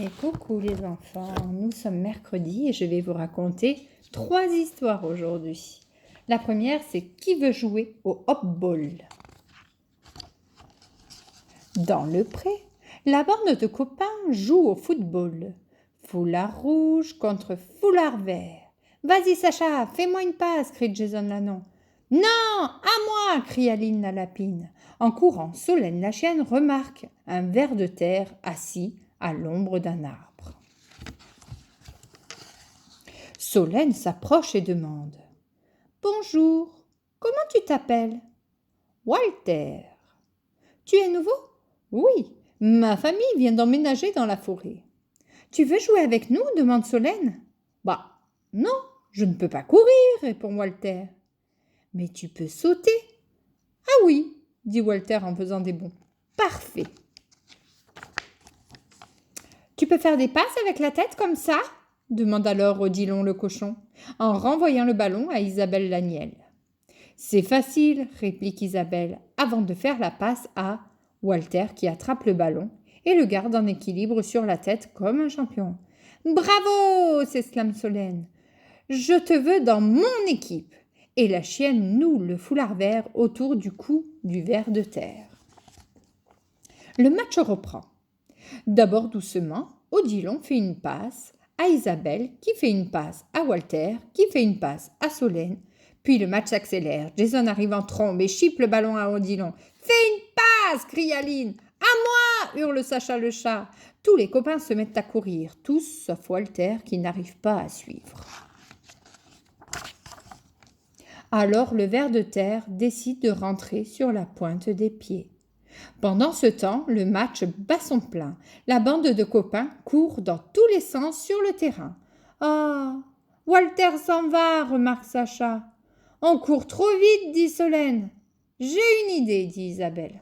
Et coucou les enfants, nous sommes mercredi et je vais vous raconter 3 histoires aujourd'hui. La première, c'est qui veut jouer au hop-ball. Dans le pré, la bande de copains joue au football. Foulard rouge contre foulard vert. Vas-y Sacha, fais-moi une passe, crie Jason Lannon. Non, à moi, crie Aline la lapine. En courant, Solène la chienne remarque un ver de terre assis à l'ombre d'un arbre. Solène s'approche et demande « Bonjour, comment tu t'appelles ?»« Walter. »« Tu es nouveau ?»« Oui, ma famille vient d'emménager dans la forêt. »« Tu veux jouer avec nous ?» demande Solène. « Bah, non, je ne peux pas courir, répond Walter. »« Mais tu peux sauter ?»« Ah oui, dit Walter en faisant des bonds. Parfait. »« Tu peux faire des passes avec la tête comme ça ?» demande alors Odilon le cochon, en renvoyant le ballon à Isabelle l'Agnelle. « C'est facile, réplique Isabelle, avant de faire la passe à Walter qui attrape le ballon et le garde en équilibre sur la tête comme un champion. « Bravo !» s'exclame Solène. « Je te veux dans mon équipe !» Et la chienne noue le foulard vert autour du cou du ver de terre. Le match reprend. D'abord doucement, Odilon fait une passe à Isabelle, qui fait une passe à Walter, qui fait une passe à Solène. Puis le match s'accélère. Jason arrive en trombe et chipe le ballon à Odilon. « Fais une passe !» crie Aline. « À moi !» hurle Sacha le chat. Tous les copains se mettent à courir, tous sauf Walter qui n'arrive pas à suivre. Alors le ver de terre décide de rentrer sur la pointe des pieds. Pendant ce temps, le match bat son plein. La bande de copains court dans tous les sens sur le terrain. « Ah, Walter s'en va !» remarque Sacha. « On court trop vite !» dit Solène. « J'ai une idée !» dit Isabelle.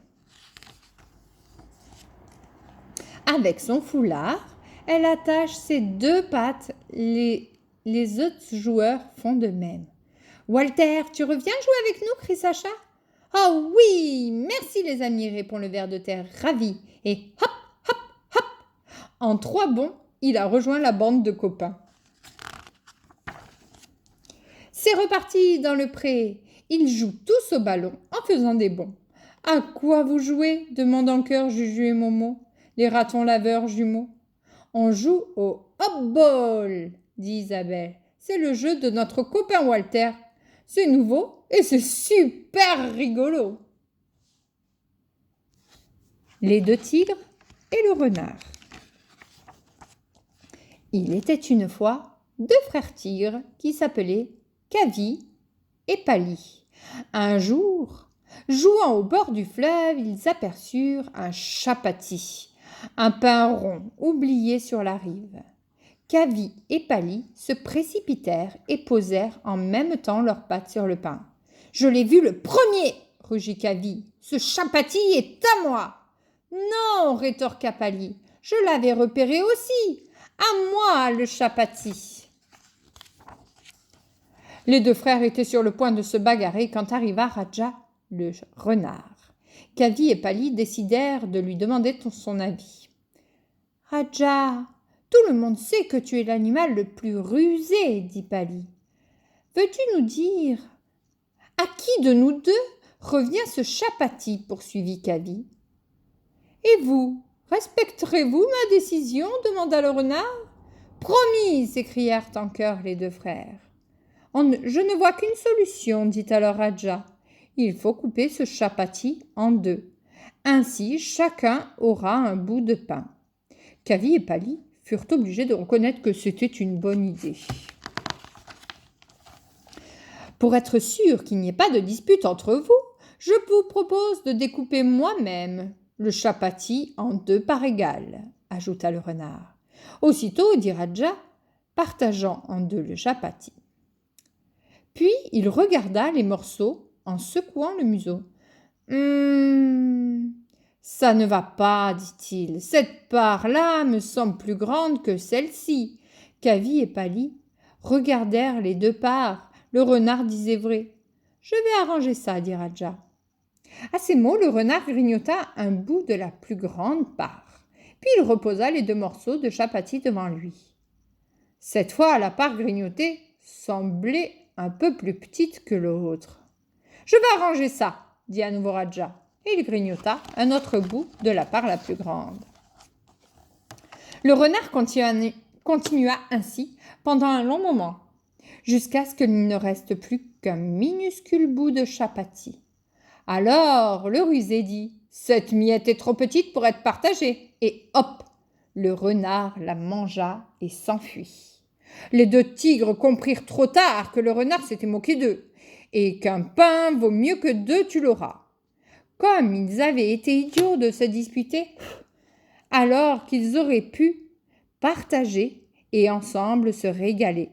Avec son foulard, elle attache ses 2 pattes. Les autres joueurs font de même. « Walter, tu reviens jouer avec nous ?» crie Sacha. « Oh oui, merci les amis !» répond le ver de terre ravi. Et hop, hop, hop. En 3 bonds, il a rejoint la bande de copains. C'est reparti dans le pré. Ils jouent tous au ballon en faisant des bonds. « À quoi vous jouez ?» demandent en chœur Juju et Momo, les ratons laveurs jumeaux. « On joue au hop-ball !» dit Isabelle. « C'est le jeu de notre copain Walter. C'est nouveau et c'est super rigolo. » Les 2 tigres et le renard. Il était une fois 2 frères tigres qui s'appelaient Kavi et Pali. Un jour, jouant au bord du fleuve, ils aperçurent un chapati, un pain rond oublié sur la rive. Kavi et Pali se précipitèrent et posèrent en même temps leurs pattes sur le pain. « Je l'ai vu le premier !» rugit Kavi. « Ce chapati est à moi !»« Non !» rétorqua Pali. « Je l'avais repéré aussi. À moi le chapati !» Les 2 frères étaient sur le point de se bagarrer quand arriva Raja, le renard. Kavi et Pali décidèrent de lui demander son avis. « Raja, tout le monde sait que tu es l'animal le plus rusé, dit Pali. Veux-tu nous dire à qui de nous 2 revient ce chapati, poursuivit Kavi. Et vous, respecterez-vous ma décision demanda le renard. Promis, s'écrièrent en chœur les 2 frères. Je ne vois qu'une solution, dit alors Raja. Il faut couper ce chapati en 2. Ainsi, chacun aura un bout de pain. Kavi et Pali furent obligés de reconnaître que c'était une bonne idée. Pour être sûr qu'il n'y ait pas de dispute entre vous, je vous propose de découper moi-même le chapati en 2 parts égales, ajouta le renard. Aussitôt, dit Raja, partageant en 2 le chapati. Puis il regarda les morceaux en secouant le museau. Ça ne va pas, dit-il. Cette part-là me semble plus grande que celle-ci. Kavi et Pali regardèrent les 2 parts. Le renard disait vrai. Je vais arranger ça, dit Raja. À ces mots, le renard grignota un bout de la plus grande part. Puis il reposa les 2 morceaux de chapatis devant lui. Cette fois, la part grignotée semblait un peu plus petite que l'autre. « Je vais arranger ça, dit à nouveau Raja, et il grignota un autre bout de la part la plus grande. Le renard continua ainsi pendant un long moment, jusqu'à ce qu'il ne reste plus qu'un minuscule bout de chapati. Alors le rusé dit « Cette miette est trop petite pour être partagée » et hop, le renard la mangea et s'enfuit. Les 2 tigres comprirent trop tard que le renard s'était moqué d'eux et qu'un pain vaut mieux que 2 tu l'auras. Comme ils avaient été idiots de se disputer, alors qu'ils auraient pu partager et ensemble se régaler.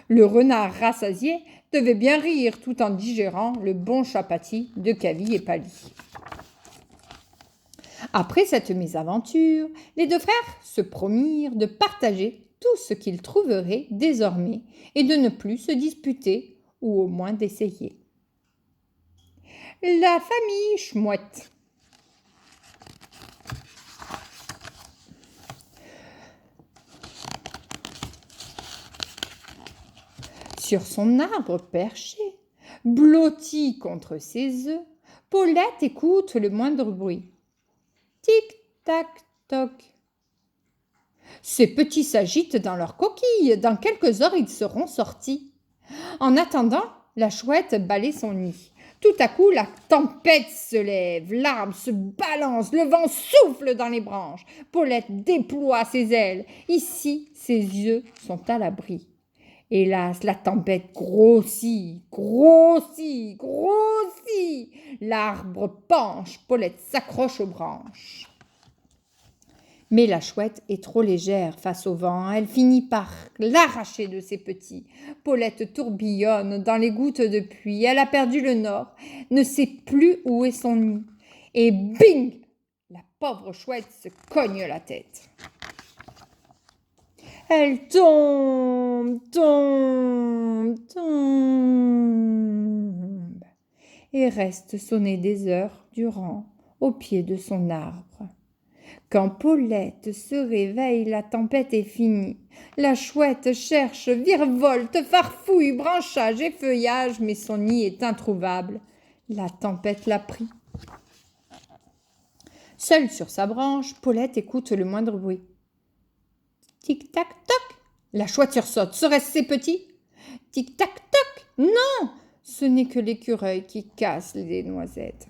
Le renard rassasié devait bien rire tout en digérant le bon chapati de Kavi et Pali. Après cette mésaventure, les 2 frères se promirent de partager tout ce qu'ils trouveraient désormais et de ne plus se disputer ou au moins d'essayer. La famille Chmouette. Sur son arbre perché, blotti contre ses œufs, Paulette écoute le moindre bruit. Tic-tac-toc. Ces petits s'agitent dans leur coquille. Dans quelques heures, ils seront sortis. En attendant, la chouette balaie son nid. Tout à coup, la tempête se lève, l'arbre se balance, le vent souffle dans les branches. Paulette déploie ses ailes. Ici, ses yeux sont à l'abri. Hélas, la tempête grossit, grossit, grossit. L'arbre penche, Paulette s'accroche aux branches. Mais la chouette est trop légère face au vent. Elle finit par l'arracher de ses petits. Paulette tourbillonne dans les gouttes de pluie. Elle a perdu le nord, ne sait plus où est son nid. Et bing! La pauvre chouette se cogne la tête. Elle tombe, tombe, tombe et reste sonner des heures durant au pied de son arbre. Quand Paulette se réveille, la tempête est finie. La chouette cherche, virevolte, farfouille, branchage et feuillage, mais son nid est introuvable. La tempête l'a pris. Seule sur sa branche, Paulette écoute le moindre bruit. Tic-tac-toc, la chouette sursaute. Serait-ce ses petits? Tic-tac-toc, non, ce n'est que l'écureuil qui casse les noisettes.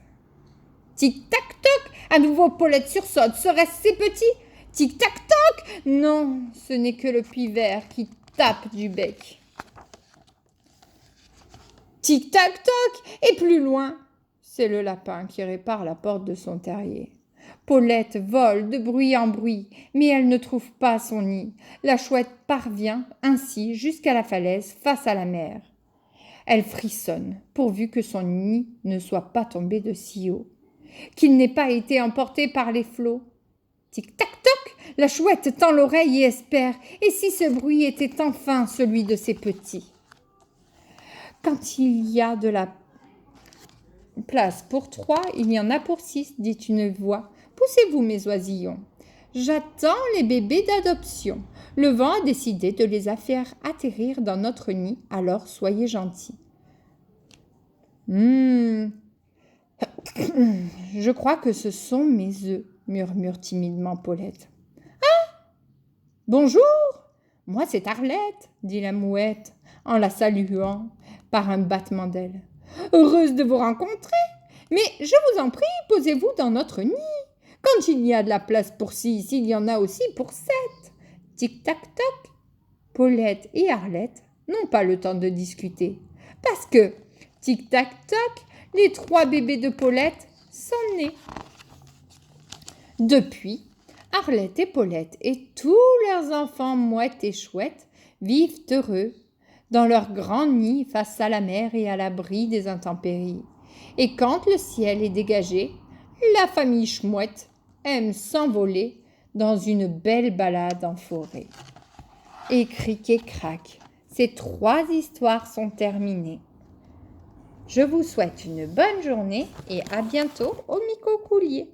Tic-tac-toc, à nouveau Paulette sursaute. Serait-ce ses petits? Tic-tac-toc, non, ce n'est que le pivert qui tape du bec. Tic-tac-toc, et plus loin, c'est le lapin qui répare la porte de son terrier. Paulette vole de bruit en bruit, mais elle ne trouve pas son nid. La chouette parvient ainsi jusqu'à la falaise face à la mer. Elle frissonne, pourvu que son nid ne soit pas tombé de si haut, qu'il n'ait pas été emporté par les flots. Tic-tac-toc, la chouette tend l'oreille et espère. Et si ce bruit était enfin celui de ses petits? Quand il y a de la place pour 3, il y en a pour 6, dit une voix. Poussez-vous, mes oisillons. J'attends les bébés d'adoption. Le vent a décidé de les faire atterrir dans notre nid, alors soyez gentils. Je crois que ce sont mes œufs, murmure timidement Paulette. Ah! Bonjour! Moi, c'est Arlette, dit la mouette, en la saluant par un battement d'ailes. Heureuse de vous rencontrer, mais je vous en prie, posez-vous dans notre nid. Quand il y a de la place pour 6, il y en a aussi pour 7. Tic-tac-toc. Paulette et Arlette n'ont pas le temps de discuter, parce que, tic-tac-toc, les 3 bébés de Paulette sont nés. Depuis, Arlette et Paulette et tous leurs enfants mouettes et chouettes vivent heureux dans leur grand nid face à la mer et à l'abri des intempéries. Et quand le ciel est dégagé, la famille Chmouette aime s'envoler dans une belle balade en forêt. Et cric et crac, ces 3 histoires sont terminées. Je vous souhaite une bonne journée et à bientôt au Micocoulier.